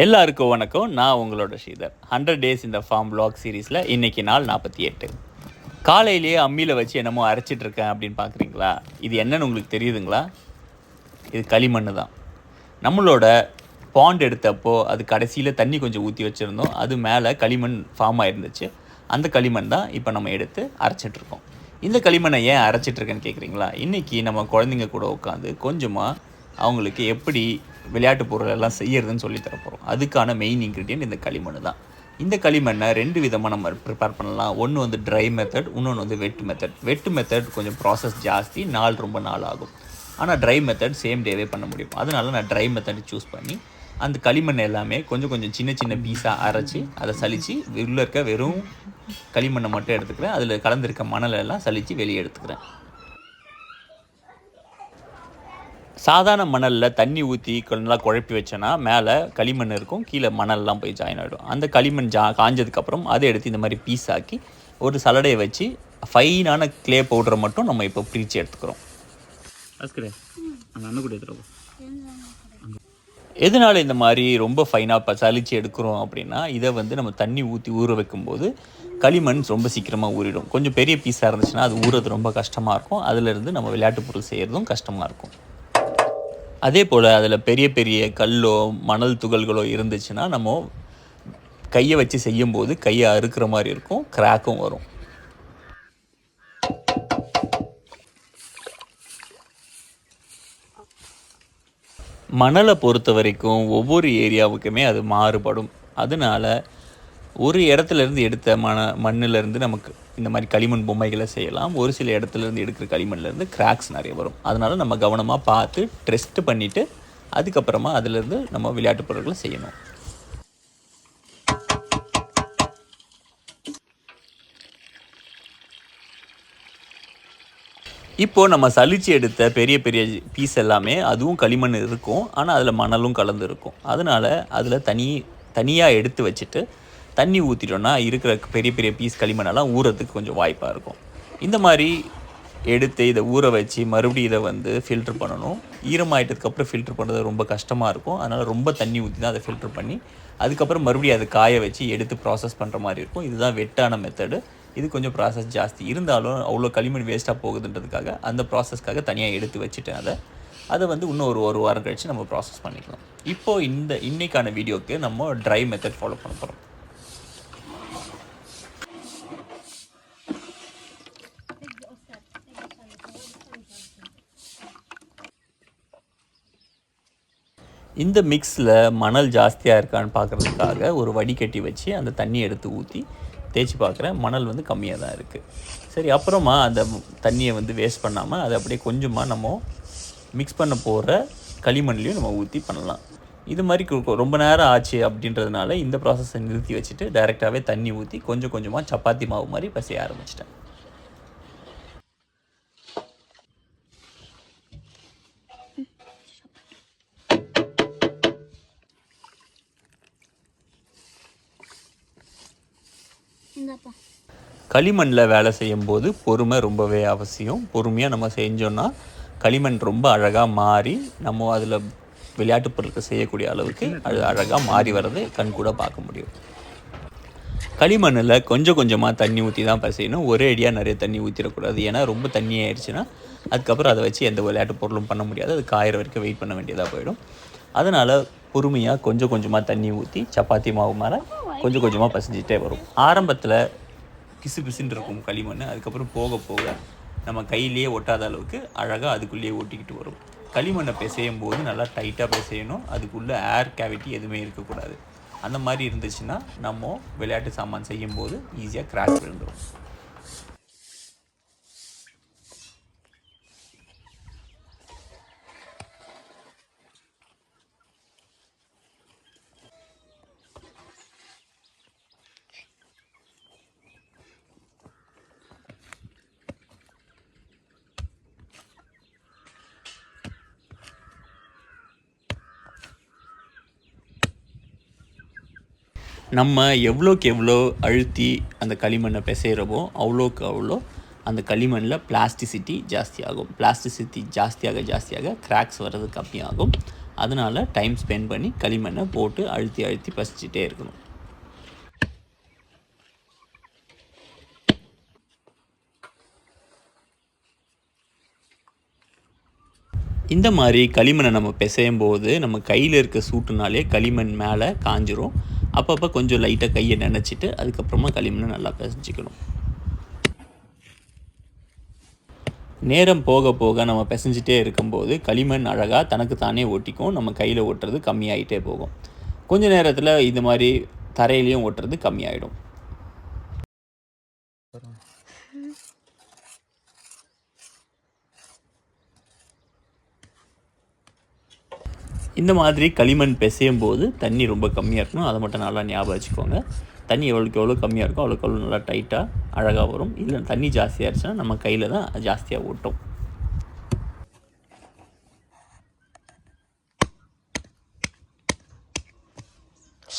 எல்லாருக்கும் வணக்கம். நான் உங்களோட ஸ்ரீதர். 100 டேஸ் இந்த ஃபார்ம் வ்ளாக் சீரீஸில் இன்றைக்கி நாள் 48. காலையிலேயே அம்மியில் வச்சு என்னமோ அரைச்சிட்ருக்கேன் அப்படின்னு பார்க்குறீங்களா? இது என்னன்னு உங்களுக்கு தெரியுதுங்களா? இது களிமண் தான். நம்மளோட பாண்ட் எடுத்தப்போ அது கடைசியில் தண்ணி கொஞ்சம் ஊற்றி வச்சுருந்தோம். அது மேலே களிமண் ஃபார்ம் ஆகிருந்துச்சு. அந்த களிமண் தான் இப்போ நம்ம எடுத்து அரைச்சிட்ருக்கோம். இந்த களிமண்ணை ஏன் அரைச்சிட்ருக்கேன்னு கேட்குறீங்களா? இன்றைக்கி நம்ம குழந்தைங்க கூட உட்காந்து கொஞ்சமாக அவங்களுக்கு எப்படி விளையாட்டு பொருள் எல்லாம் செய்யறதுன்னு சொல்லி தரப்போகிறோம். அதுக்கான மெயின் இன்க்ரீடியன்ட் இந்த களிமண் தான். இந்த களிமண்ணை 2 விதமாக நம்ம ப்ரிப்பேர் பண்ணலாம். ஒன்று வந்து ட்ரை மெத்தட், இன்னொன்று வந்து வெட் மெத்தட். வெட் மெத்தட் கொஞ்சம் ப்ராசஸ் ஜாஸ்தி, ரொம்ப நாள் ஆகும். ஆனால் ட்ரை மெத்தட் சேம் டேவே பண்ண முடியும். அதனால நான் ட்ரை மெத்தட் சூஸ் பண்ணி அந்த களிமண் எல்லாமே கொஞ்சம் சின்ன சின்ன பீஸாக அரைச்சி அதை சலித்து உள்ளே இருக்க வெறும் களிமண்ணை மட்டும் எடுத்துக்கிறேன். அதில் கலந்துருக்க மணலை எல்லாம் சலித்து வெளியே எடுத்துக்கிறேன். சாதாரண மணலில் தண்ணி ஊற்றி நல்லா குழப்பி வச்சோன்னா மேலே களிமண் இருக்கும், கீழே மணல்லாம் போய் ஜாயின் ஆகிடும். அந்த களிமண் காஞ்சதுக்கப்புறம் அதை எடுத்து இந்த மாதிரி பீஸ் ஆக்கி ஒரு சலடையை வச்சு ஃபைனான க்ளே பவுடரை மட்டும் நம்ம இப்போ பிரித்து எடுத்துக்கிறோம். எதனால் இந்த மாதிரி ரொம்ப ஃபைனாக சலித்து எடுக்கிறோம் அப்படின்னா, இதை வந்து நம்ம தண்ணி ஊற்றி ஊற வைக்கும்போது களிமண் ரொம்ப சீக்கிரமாக ஊறிடும். கொஞ்சம் பெரிய பீஸாக இருந்துச்சுன்னா அது ஊறுறது ரொம்ப கஷ்டமாக இருக்கும். அதிலிருந்து நம்ம விளையாட்டு பொருள் செய்கிறதும் கஷ்டமாக இருக்கும். அதே போல் அதில் பெரிய பெரிய கல்லோ மணல் துகள்களோ இருந்துச்சுன்னா நம்ம கையை வச்சு செய்யும்போது கையை அறுக்கிற மாதிரி இருக்கும், கிராக்கும் வரும். மணலை பொறுத்த வரைக்கும் ஒவ்வொரு ஏரியாவுக்குமே அது மாறுபடும். அதனால் ஒரு இடத்துலேருந்து எடுத்த மண்ணிலேருந்து நமக்கு இந்த மாதிரி களிமண் பொம்மைகளை செய்யலாம். ஒரு சில இடத்துலேருந்து எடுக்கிற களிமண்லேருந்து கிராக்ஸ் நிறைய வரும். அதனால் நம்ம கவனமாக பார்த்து டெஸ்ட் பண்ணிவிட்டு அதுக்கப்புறமா அதிலேருந்து நம்ம விளையாட்டு பொருட்களை செய்யணும். இப்போது நம்ம சலிச்சு எடுத்த பெரிய பெரிய பீஸ் எல்லாமே அதுவும் களிமண் இருக்கும், ஆனால் அதில் மணலும் கலந்து இருக்கும். அதனால் அதில் தனியாக எடுத்து வச்சுட்டு தண்ணி ஊற்றிட்டோன்னா இருக்கிற பெரிய பெரிய பீஸ் களிமண்ணெல்லாம் ஊறதுக்கு கொஞ்சம் வாய்ப்பாக இருக்கும். இந்த மாதிரி எடுத்து இதை ஊற வச்சு மறுபடியும் இதை வந்து ஃபில்ட்ரு பண்ணணும். ஈரமாயிட்டதுக்கப்புறம் ஃபில்ட்ரு பண்ணுறது ரொம்ப கஷ்டமாக இருக்கும். அதனால் ரொம்ப தண்ணி ஊற்றி தான் அதை ஃபில்ட்ரு பண்ணி அதுக்கப்புறம் மறுபடியும் அதை காய வச்சு எடுத்து ப்ராசஸ் பண்ணுற மாதிரி இருக்கும். இதுதான் வெட்டான மெத்தடு. இது கொஞ்சம் ப்ராசஸ் ஜாஸ்தி இருந்தாலும் அவ்வளோ களிமண் வேஸ்ட்டாக போகுதுன்றதுக்காக அந்த ப்ராசஸ்க்காக தனியாக எடுத்து வச்சுட்டேன். அதை வந்து இன்னும் ஒரு வாரம் கழித்து நம்ம ப்ராசஸ் பண்ணிக்கலாம். இப்போது இன்றைக்கான வீடியோவுக்கு நம்ம ட்ரை மெத்தட் ஃபாலோ பண்ண போகிறோம். இந்த மிக்ஸில் மணல் ஜாஸ்தியாக இருக்கான்னு பார்க்குறதுக்காக ஒரு வடிகட்டி வச்சு அந்த தண்ணியை எடுத்து ஊற்றி தேய்ச்சி பார்க்குறேன். மணல் வந்து கம்மியாக தான் இருக்குது. சரி, அப்புறமா அந்த தண்ணியை வந்து வேஸ்ட் பண்ணாமல் அதை அப்படியே கொஞ்சமாக நம்ம மிக்ஸ் பண்ண போகிற களிமண்லேயும் நம்ம ஊற்றி பண்ணலாம். இது மாதிரி ரொம்ப நேரம் ஆச்சு அப்படின்றதுனால இந்த ப்ராசஸை நிறுத்தி வச்சுட்டு டைரெக்டாகவே தண்ணி ஊற்றி கொஞ்சமாக சப்பாத்தி மாவு மாதிரி பசைய ஆரம்பிச்சிட்டேன். களிமண்ணில் வேலை செய்யும்போது பொறுமை ரொம்பவே அவசியம். பொறுமையாக நம்ம செஞ்சோன்னா களிமண் ரொம்ப அழகாக மாறி நம்ம அதில் விளையாட்டு பொருட்கள் செய்யக்கூடிய அளவுக்கு அது அழகாக மாறி வர்றது கண் கூட பார்க்க முடியும். களிமண்ணில் கொஞ்சமாக தண்ணி ஊற்றி தான் பசையணும். ஒரே அடியாக நிறைய தண்ணி ஊற்றிடக்கூடாது. ஏன்னா ரொம்ப தண்ணி ஆயிடுச்சுன்னா அதுக்கப்புறம் அதை வச்சு எந்த விளையாட்டு பொருளும் பண்ண முடியாது. அது காயிற வரைக்கும் வெயிட் பண்ண வேண்டியதாக போயிடும். அதனால் பொறுமையாக கொஞ்சமாக தண்ணி ஊற்றி சப்பாத்தி மாவு மேலே கொஞ்சமாக பசைஞ்சிட்டே வரும். ஆரம்பத்தில் பிசுன்னு இருக்கும் களிமண். அதுக்கப்புறம் போக நம்ம கையிலேயே ஒட்டாத அளவுக்கு அழகாக அதுக்குள்ளேயே ஒட்டிக்கிட்டு வரும். களிமண்ணை பிசையும் போது நல்லா டைட்டாக பிசையணும். அதுக்குள்ளே ஏர் கேவிட்டி எதுவுமே இருக்கக்கூடாது. அந்த மாதிரி இருந்துச்சுன்னா நம்ம விளையாட்டு சாமான் செய்யும்போது ஈஸியாக கிராக் விழுந்துடும். நம்ம எவ்வளோக்கு எவ்வளோ அழுத்தி அந்த களிமண்ணை பிசைகிறோமோ அவ்வளோக்கு அவ்வளோ அந்த களிமண்ணில் பிளாஸ்டிசிட்டி ஜாஸ்தியாகும். பிளாஸ்டிசிட்டி ஜாஸ்தியாக கிராக்ஸ் வர்றது கம்மியாகும். அதனால் டைம் ஸ்பெண்ட் பண்ணி களிமண்ணை போட்டு அழுத்தி அழுத்தி பசிச்சுட்டே இருக்கணும். இந்த மாதிரி களிமண்ணை நம்ம பிசையும் போது நம்ம கையில் இருக்க சூட்டுனாலே களிமண் மேலே காஞ்சிரும். அப்பப்போ கொஞ்சம் லைட்டாக கையை நினச்சிட்டு அதுக்கப்புறமா களிமண்ணை நல்லா பிசைஞ்சிக்கணும். நேரம் போக போக நம்ம பிசைஞ்சிட்டே இருக்கும்போது களிமண் அழகாக தனக்கு தானே ஒட்டிக்கும். நம்ம கையில் ஒட்டுறது கம்மியாகிட்டே போகும். கொஞ்ச நேரத்தில் இது மாதிரி தரையிலையும் ஒட்டுறது கம்மியாயிடும். இந்த மாதிரி களிமண் பிசையும் போது தண்ணி ரொம்ப கம்மியாக இருக்கணும். அதை மட்டும் நல்லா ஞாபகம் வச்சுக்கோங்க. தண்ணி எவ்வளோ கம்மியாக இருக்கோ அவ்வளோக்கு நல்லா டைட்டாக அழகாக வரும். இல்லை தண்ணி ஜாஸ்தியாக இருந்துச்சுன்னா நம்ம கையில் தான் ஜாஸ்தியாக ஒட்டும்.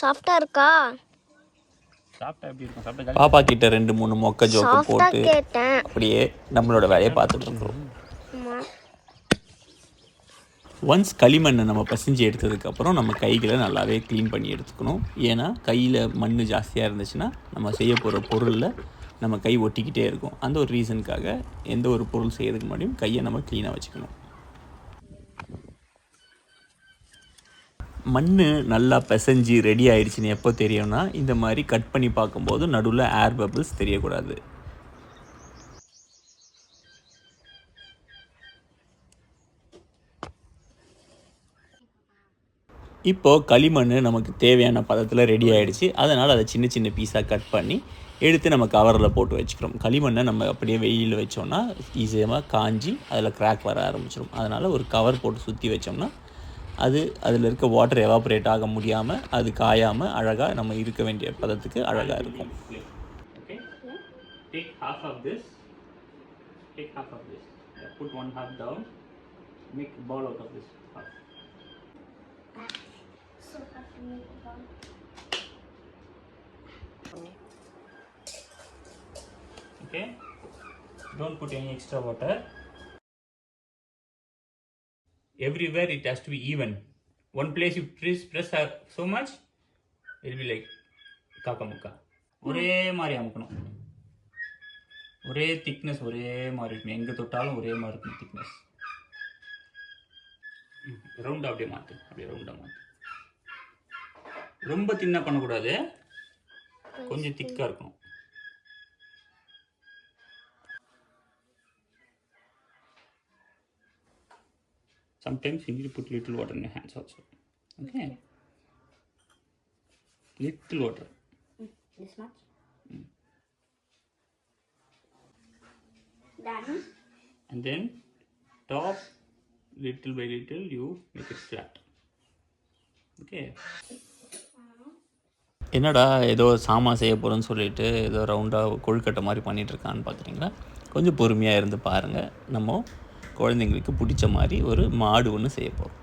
சாஃப்டா இருக்கா? பாப்பா கிட்ட 2-3 மொக்க ஜோக்கு போட்டு அப்படியே நம்மளோட வேலையை பார்த்துட்டு இருக்கோம். ஒன்ஸ் களிமண்ணை நம்ம பசிஞ்சு எடுத்ததுக்கப்புறம் நம்ம கைகளை நல்லாவே க்ளீன் பண்ணி எடுத்துக்கணும். ஏன்னா கையில் மண் ஜாஸ்தியாக இருந்துச்சுன்னா நம்ம செய்ய போகிற பொருளில் நம்ம கை ஒட்டிக்கிட்டே இருக்கும். அந்த ஒரு ரீசனுக்காக எந்த ஒரு பொருள் செய்யறதுக்கு முன்னாடியும் கையை நம்ம க்ளீனாக வச்சுக்கணும். மண் நல்லா பிசைஞ்சு ரெடி ஆகிடுச்சின்னு எப்போ தெரியும்னா, இந்த மாதிரி கட் பண்ணி பார்க்கும்போது நடுவில் ஏர் பபிள்ஸ் தெரியக்கூடாது. இப்போது களிமண் நமக்கு தேவையான பதத்தில் ரெடி ஆகிடுச்சு. அதனால் அதை சின்ன சின்ன பீஸாக கட் பண்ணி எடுத்து நம்ம கவரில் போட்டு வச்சுக்கிறோம். களிமண்ணை நம்ம அப்படியே வெயிலில் வச்சோம்னா ஈஸியாக காஞ்சி அதில் கிராக் வர ஆரம்பிச்சிடும். அதனால் ஒரு கவர் போட்டு சுற்றி வச்சோம்னா அதில் இருக்க வாட்டர் எவாப்ரேட் ஆக முடியாமல் அது காயாமல் அழகாக நம்ம இருக்க வேண்டிய பதத்துக்கு அழகாக இருக்கும். Okay, don't put any extra water. Everywhere it has to be even. One place you press so much, it will be like kakamukka. ஒரே மாதிரி அமுக்கணும். ஒரே திக்னஸ் ஒரே மாதிரி இருக்கும். எங்கே தொட்டாலும் ஒரே மாதிரி இருக்கும் திக்னஸ். ரவுண்டாக அப்படியே மாற்று. அப்படியே ரவுண்டாக மாற்று. ரொம்ப தின்னாக பண்ணக்கூடாது, கொஞ்சம் திக்காக இருக்கணும். Sometimes you need to put little water in your hands also. Okay. Little water. This much? Done. And then top, little by little, you make it flat. Okay. என்னடா ஏதோ சாமா செய்ய போகிறோன்னு சொல்லிட்டு ஏதோ ரவுண்டாக கொழுக்கட்டை மாதிரி பண்ணிகிட்ருக்கான்னு பார்க்குறீங்களா? கொஞ்சம் பொறுமையாக இருந்து பாருங்கள். நம்ம குழந்தைங்களுக்கு பிடிச்ச மாதிரி ஒரு மாடு ஒன்று செய்ய போகிறோம்.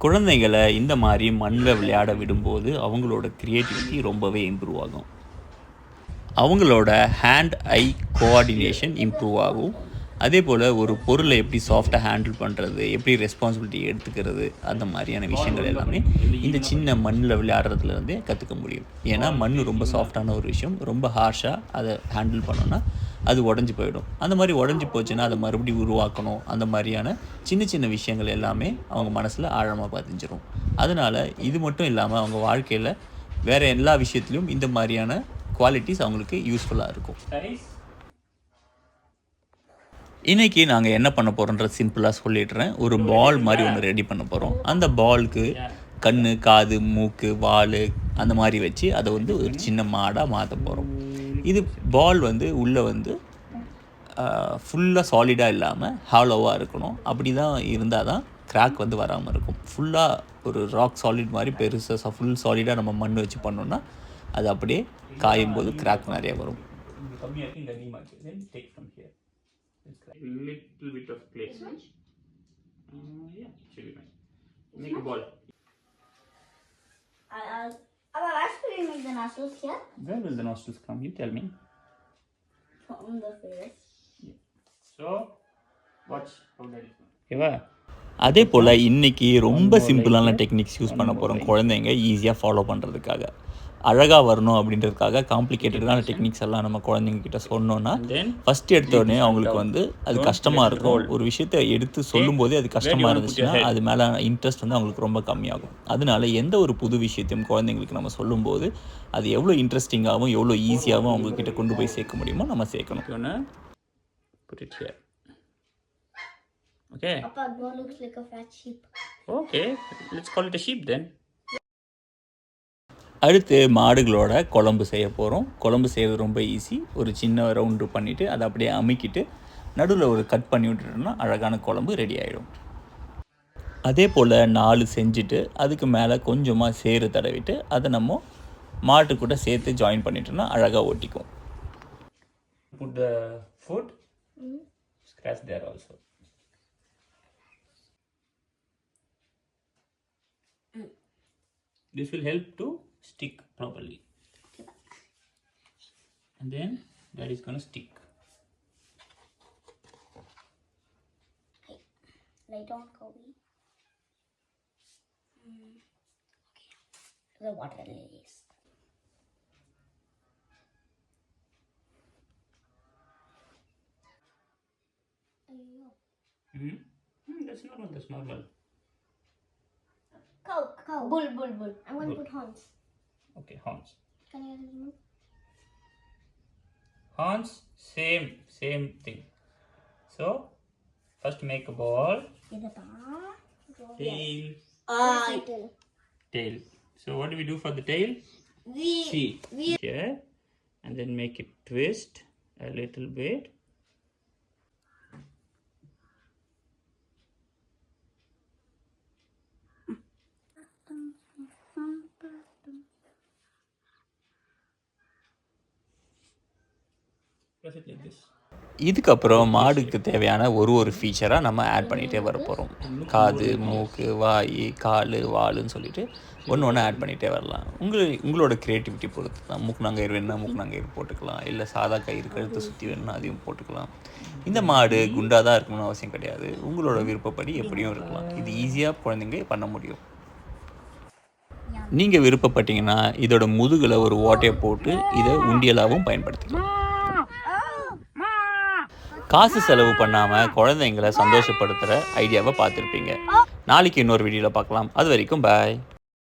குழந்தைங்களை இந்த மாதிரி மண்ணில் விளையாட விடும்போது அவங்களோட க்ரியேட்டிவிட்டி ரொம்பவே இம்ப்ரூவ் ஆகும். அவங்களோட ஹேண்ட் ஐ கோஆர்டினேஷன் இம்ப்ரூவ் ஆகும். அதே போல் ஒரு பொருளை எப்படி சாஃப்டாக ஹேண்டில் பண்ணுறது, எப்படி ரெஸ்பான்சிபிலிட்டி எடுத்துக்கிறது, அந்த மாதிரியான விஷயங்கள் எல்லாமே இந்த சின்ன மண்ணில் விளையாடுறதுலேருந்தே கற்றுக்க முடியும். ஏன்னா மண் ரொம்ப சாஃப்டான ஒரு விஷயம். ரொம்ப ஹார்ஷாக அதை ஹேண்டில் பண்ணோன்னா அது உடஞ்சி போயிடும். அந்த மாதிரி உடஞ்சி போச்சுன்னா அதை மறுபடியும் உருவாக்கணும். அந்த மாதிரியான சின்ன சின்ன விஷயங்கள் எல்லாமே அவங்க மனசில் ஆழமாக பதிஞ்சிடும். அதனால் இது மட்டும் இல்லாமல் அவங்க வாழ்க்கையில் வேறு எல்லா விஷயத்துலையும் இந்த மாதிரியான குவாலிட்டிஸ் அவங்களுக்கு யூஸ்ஃபுல்லாக இருக்கும். இன்றைக்கி நாங்கள் என்ன பண்ண போகிறோன்றது சிம்பிளாக சொல்லிடுறேன். ஒரு பால் மாதிரி ஒன்று ரெடி பண்ண போகிறோம். அந்த பாலுக்கு கண், காது, மூக்கு, வால் அந்த மாதிரி வச்சு அதை ஒரு சின்ன மாடாக மாற்ற போகிறோம். இது பால் உள்ளே ஃபுல்லாக சாலிடாக இல்லாமல் ஹாலோவாக இருக்கணும். அப்படி தான் இருந்தால் தான் கிராக் வராமல் இருக்கும். ஃபுல்லாக ஒரு ராக் சாலிட் மாதிரி பெருசாக ஃபுல் சாலிடாக நம்ம மண் வச்சு பண்ணோன்னா அது அப்படியே காயும் போது கிராக் நிறைய வரும். Little bit of clay. Yeah, should be fine. Make a ball. Where should we make the nostrils here? Where will the nostrils come? You tell me. From the face. Yeah. So, watch how that is. Okay, அதே போல் இன்றைக்கி ரொம்ப சிம்பிளான techniques use பண்ண போகிறோம் குழந்தைங்க ஈஸியாக follow பண்ணுறதுக்காக. அழகாக வரணும் அப்படின்றதுக்காக காம்ப்ளிகேட்டடான டெக்னிக்ஸ் எல்லாம் நம்ம குழந்தைங்கக்கிட்ட சொன்னோன்னா ஃபஸ்ட்டு எடுத்தோடனே அவங்களுக்கு வந்து அது கஷ்டமாக இருக்கும். ஒரு விஷயத்தை எடுத்து சொல்லும்போதே அது கஷ்டமாக இருந்துச்சுன்னா அது மேலே இன்ட்ரெஸ்ட் வந்து அவங்களுக்கு ரொம்ப கம்மியாகும். அதனால எந்த ஒரு புது விஷயத்தையும் குழந்தைங்களுக்கு நம்ம சொல்லும்போது அது எவ்வளோ இன்ட்ரெஸ்டிங்காகவும் எவ்வளோ ஈஸியாகவும் அவங்கக்கிட்ட கொண்டு போய் சேர்க்க முடியுமோ நம்ம சேர்க்கணும். Put it here. Okay. Papa, that looks like a fat sheep. Okay, let's call it a sheep then. அடுத்து மாடுகளோட குழம்பு செய்ய போகிறோம். குழம்பு செய்கிறது ரொம்ப ஈஸி. ஒரு சின்ன ரவுண்டு பண்ணிவிட்டு அதை அப்படியே அமுக்கிட்டு நடுவில் ஒரு கட் பண்ணி விட்டுட்டோம்னா அழகான குழம்பு ரெடி ஆகிடும். அதே போல் 4 செஞ்சுட்டு அதுக்கு மேலே கொஞ்சமாக சேறு தடவிட்டு அதை நம்ம மாட்டு கூட சேர்த்து ஜாயின் பண்ணிட்டோம்னா அழகாக ஒட்டிக்கும். Put the food. Scratch there also. This will help to stick properly. And then that is going to stick. Okay. Lay down, Kobe. Okay. The water lilies. That's normal. Cow. Bull. I'm going to put horns. Okay, horns. Can you remove? Horns, same thing. So, first make a ball. Tail. Tail. So, what do we do for the tail? See. Here. And then make it twist a little bit. இதுக்கப்புறம் மாடுக்கு தேவையான ஒரு ஃபீச்சராக நம்ம add பண்ணிகிட்டே வர போகிறோம். காது, மூக்கு, வாய், கால், வாலுன்னு சொல்லிட்டு ஒன்று ஆட் பண்ணிகிட்டே வரலாம். உங்களோட க்ரியேட்டிவிட்டி பொறுத்து தான். மூக்குநாங்கயிறு வேணுன்னா மூக்குநாங்கயிறு போட்டுக்கலாம், இல்லை சாதா கயிறு கழுத்தை சுற்றி வேணுன்னா அதையும் போட்டுக்கலாம். இந்த மாடு குண்டாக தான் இருக்கணும்னு அவசியம் கிடையாது. உங்களோட விருப்பப்படி எப்படியும் இருக்கலாம். இது ஈஸியாக குழந்தைங்க பண்ண முடியும். நீங்கள் விருப்பப்பட்டீங்கன்னா இதோட முதுகில் ஒரு ஓட்டையை போட்டு இதை உண்டியலாகவும் பயன்படுத்திக்கலாம். காசு செலவு பண்ணாமல் குழந்தைங்களை சந்தோஷப்படுத்துகிற ஐடியாவை பார்த்துருப்பீங்க. நாளைக்கு இன்னொரு வீடியோவில் பார்க்கலாம். அது வரைக்கும் பாய்.